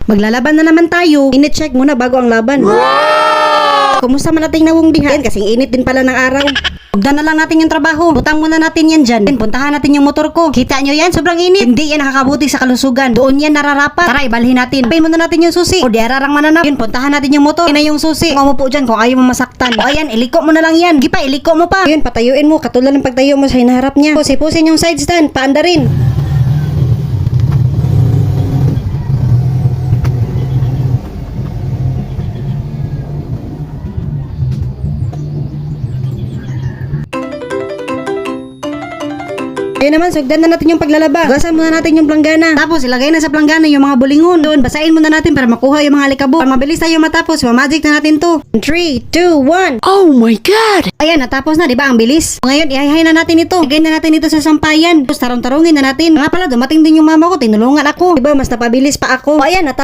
Maglalaban na naman tayo. Init-check muna bago ang laban. Kumusta man nating nawungdihan? Kasing init din pala ng araw. Ugdan na lang natin yung trabaho. Butang muna natin yan dyan. Puntahan natin yung motor ko. Kita nyo yan? Sobrang init. Hindi yan nakakabuti sa kalusugan. Doon yan nararapat. Tara, ibalhin natin. Pay muna natin yung susi. O di ararang mananap. Yun, puntahan natin yung motor. Yan na yung susi. Kung umupo dyan kung ayaw mo masaktan. O ayan, iliko mo na lang yan. Gipa, iliko mo pa. Yun, patayuin mo. Katulad ng pagtayo mo sa hinaharap niya. Pusin yung side stand. Paanda rin. Ayun naman, sugdan na natin yung paglalaba. Gasan muna natin yung planggana. Tapos ilagay na sa planggana yung mga bulingon. Doon, basahin muna natin para makuha yung mga alikabok. Para mabilis tayo matapos, mamagic na natin to. 3, 2, 1. Oh my God! Ayan, natapos na, di ba? Ang bilis. Ngayon, ihahay na natin ito. Lagay na natin ito sa sampayan. Tapos tarong-tarongin na natin. Nga pala, dumating din yung mama ko, tinulungan ako. Di ba, mas napabilis pa ako. O ayan, natapos.